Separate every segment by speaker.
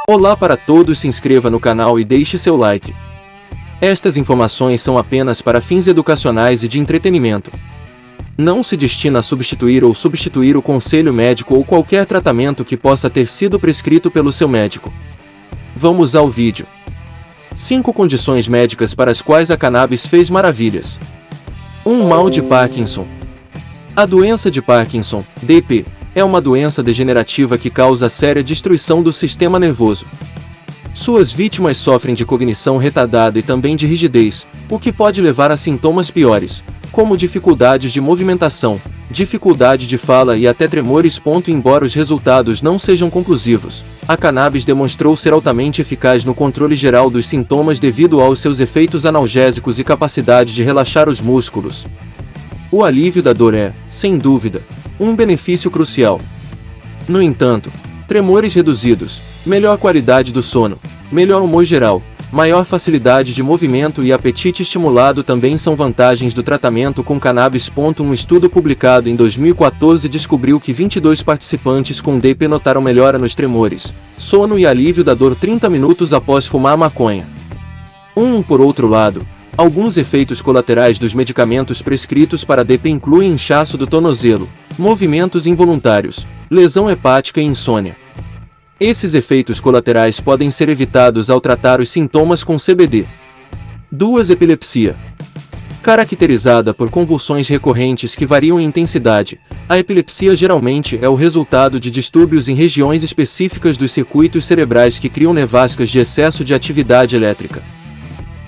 Speaker 1: Olá para todos, se inscreva no canal e deixe seu like. Estas informações são apenas para fins educacionais e de entretenimento. Não se destina a substituir o conselho médico ou qualquer tratamento que possa ter sido prescrito pelo seu médico. Vamos ao vídeo. 5 condições médicas para as quais a cannabis fez maravilhas. 1. Mal de Parkinson. A doença de Parkinson, DP, é uma doença degenerativa que causa séria destruição do sistema nervoso. Suas vítimas sofrem de cognição retardada e também de rigidez, o que pode levar a sintomas piores, como dificuldades de movimentação, dificuldade de fala e até tremores. Embora os resultados não sejam conclusivos, a cannabis demonstrou ser altamente eficaz no controle geral dos sintomas devido aos seus efeitos analgésicos e capacidade de relaxar os músculos. O alívio da dor é, sem dúvida, um benefício crucial. No entanto, tremores reduzidos, melhor qualidade do sono, melhor humor geral, maior facilidade de movimento e apetite estimulado também são vantagens do tratamento com cannabis. Um estudo publicado em 2014 descobriu que 22 participantes com DP notaram melhora nos tremores, sono e alívio da dor 30 minutos após fumar maconha. Por outro lado, alguns efeitos colaterais dos medicamentos prescritos para DP incluem inchaço do tornozelo, movimentos involuntários, lesão hepática e insônia. Esses efeitos colaterais podem ser evitados ao tratar os sintomas com CBD. 2. Epilepsia. Caracterizada por convulsões recorrentes que variam em intensidade, a epilepsia geralmente é o resultado de distúrbios em regiões específicas dos circuitos cerebrais que criam nevascas de excesso de atividade elétrica.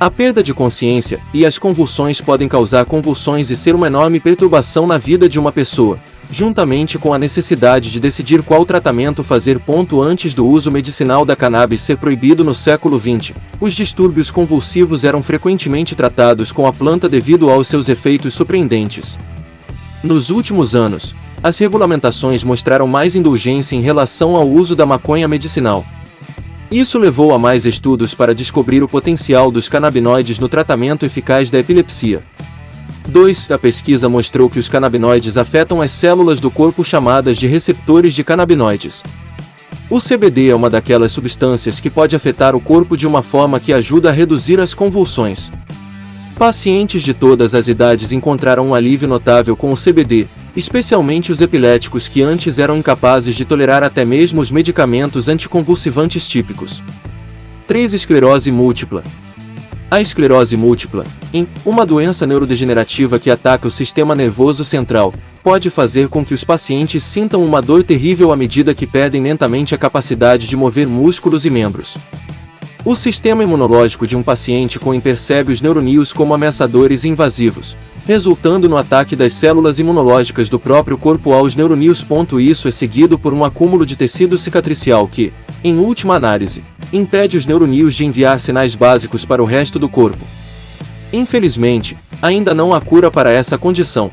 Speaker 1: A perda de consciência e as convulsões podem causar convulsões e ser uma enorme perturbação na vida de uma pessoa, juntamente com a necessidade de decidir qual tratamento fazer. Antes do uso medicinal da cannabis ser proibido no século XX, os distúrbios convulsivos eram frequentemente tratados com a planta devido aos seus efeitos surpreendentes. Nos últimos anos, as regulamentações mostraram mais indulgência em relação ao uso da maconha medicinal. Isso levou a mais estudos para descobrir o potencial dos canabinoides no tratamento eficaz da epilepsia. 2. A pesquisa mostrou que os canabinoides afetam as células do corpo chamadas de receptores de canabinoides. O CBD é uma daquelas substâncias que pode afetar o corpo de uma forma que ajuda a reduzir as convulsões. Pacientes de todas as idades encontraram um alívio notável com o CBD, especialmente os epiléticos que antes eram incapazes de tolerar até mesmo os medicamentos anticonvulsivantes típicos. 3. Esclerose múltipla. A esclerose múltipla, uma doença neurodegenerativa que ataca o sistema nervoso central, pode fazer com que os pacientes sintam uma dor terrível à medida que perdem lentamente a capacidade de mover músculos e membros. O sistema imunológico de um paciente com percebe os neuronídeos como ameaçadores e invasivos, resultando no ataque das células imunológicas do próprio corpo aos neuronídeos. Isso é seguido por um acúmulo de tecido cicatricial que, em última análise, impede os neuronídeos de enviar sinais básicos para o resto do corpo. Infelizmente, ainda não há cura para essa condição.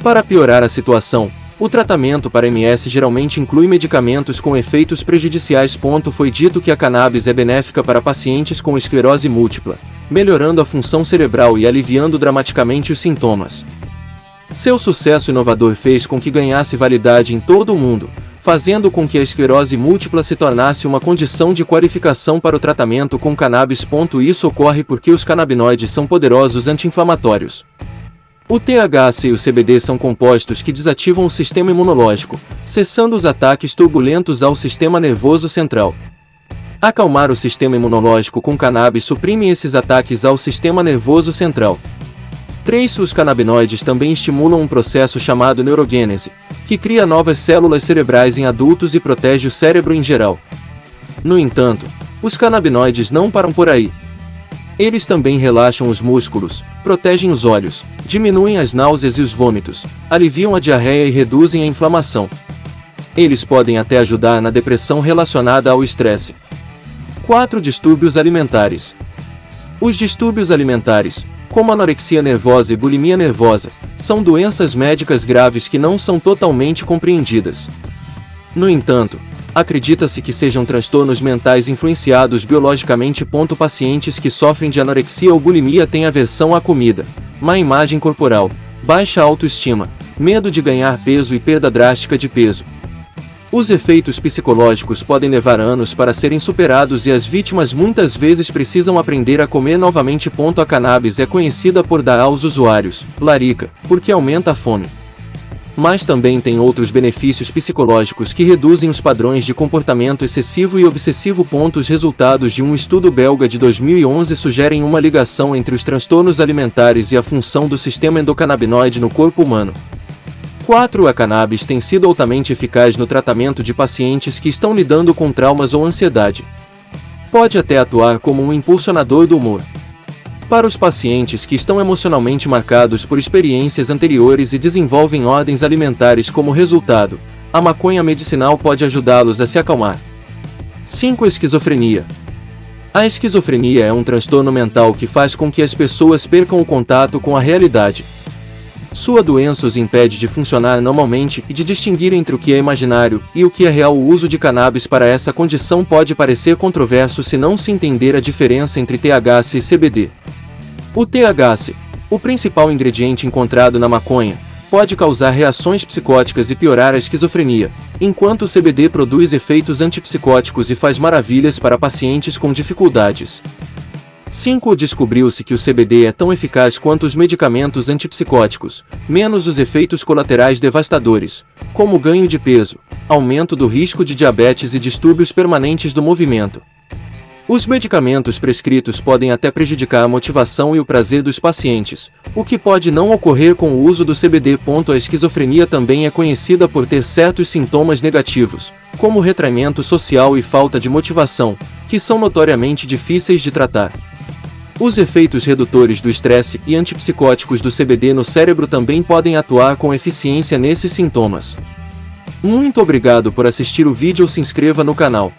Speaker 1: Para piorar a situação, o tratamento para MS geralmente inclui medicamentos com efeitos prejudiciais. Foi dito que a cannabis é benéfica para pacientes com esclerose múltipla, melhorando a função cerebral e aliviando dramaticamente os sintomas. Seu sucesso inovador fez com que ganhasse validade em todo o mundo, fazendo com que a esclerose múltipla se tornasse uma condição de qualificação para o tratamento com cannabis. Isso ocorre porque os canabinoides são poderosos anti-inflamatórios. O THC e o CBD são compostos que desativam o sistema imunológico, cessando os ataques turbulentos ao sistema nervoso central. Acalmar o sistema imunológico com cannabis suprime esses ataques ao sistema nervoso central. 3. Os canabinoides também estimulam um processo chamado neurogênese, que cria novas células cerebrais em adultos e protege o cérebro em geral. No entanto, os canabinoides não param por aí. Eles também relaxam os músculos, protegem os olhos, diminuem as náuseas e os vômitos, aliviam a diarreia e reduzem a inflamação. Eles podem até ajudar na depressão relacionada ao estresse. 4. Distúrbios alimentares. Os distúrbios alimentares, como anorexia nervosa e bulimia nervosa, são doenças médicas graves que não são totalmente compreendidas. No entanto, acredita-se que sejam transtornos mentais influenciados biologicamente. Pacientes que sofrem de anorexia ou bulimia têm aversão à comida, má imagem corporal, baixa autoestima, medo de ganhar peso e perda drástica de peso. Os efeitos psicológicos podem levar anos para serem superados e as vítimas muitas vezes precisam aprender a comer novamente. A cannabis é conhecida por dar aos usuários larica, porque aumenta a fome. Mas também tem outros benefícios psicológicos que reduzem os padrões de comportamento excessivo e obsessivo. Os resultados de um estudo belga de 2011 sugerem uma ligação entre os transtornos alimentares e a função do sistema endocannabinoide no corpo humano. 4. A cannabis tem sido altamente eficaz no tratamento de pacientes que estão lidando com traumas ou ansiedade. Pode até atuar como um impulsionador do humor. Para os pacientes que estão emocionalmente marcados por experiências anteriores e desenvolvem ordens alimentares como resultado, a maconha medicinal pode ajudá-los a se acalmar. 5. Esquizofrenia. A esquizofrenia é um transtorno mental que faz com que as pessoas percam o contato com a realidade. Sua doença os impede de funcionar normalmente e de distinguir entre o que é imaginário e o que é real. O uso de cannabis para essa condição pode parecer controverso se não se entender a diferença entre THC e CBD. O THC, o principal ingrediente encontrado na maconha, pode causar reações psicóticas e piorar a esquizofrenia, enquanto o CBD produz efeitos antipsicóticos e faz maravilhas para pacientes com dificuldades. 5. Descobriu-se que o CBD é tão eficaz quanto os medicamentos antipsicóticos, menos os efeitos colaterais devastadores, como ganho de peso, aumento do risco de diabetes e distúrbios permanentes do movimento. Os medicamentos prescritos podem até prejudicar a motivação e o prazer dos pacientes, o que pode não ocorrer com o uso do CBD. A esquizofrenia também é conhecida por ter certos sintomas negativos, como retraimento social e falta de motivação, que são notoriamente difíceis de tratar. Os efeitos redutores do estresse e antipsicóticos do CBD no cérebro também podem atuar com eficiência nesses sintomas. Muito obrigado por assistir o vídeo. Se inscreva no canal.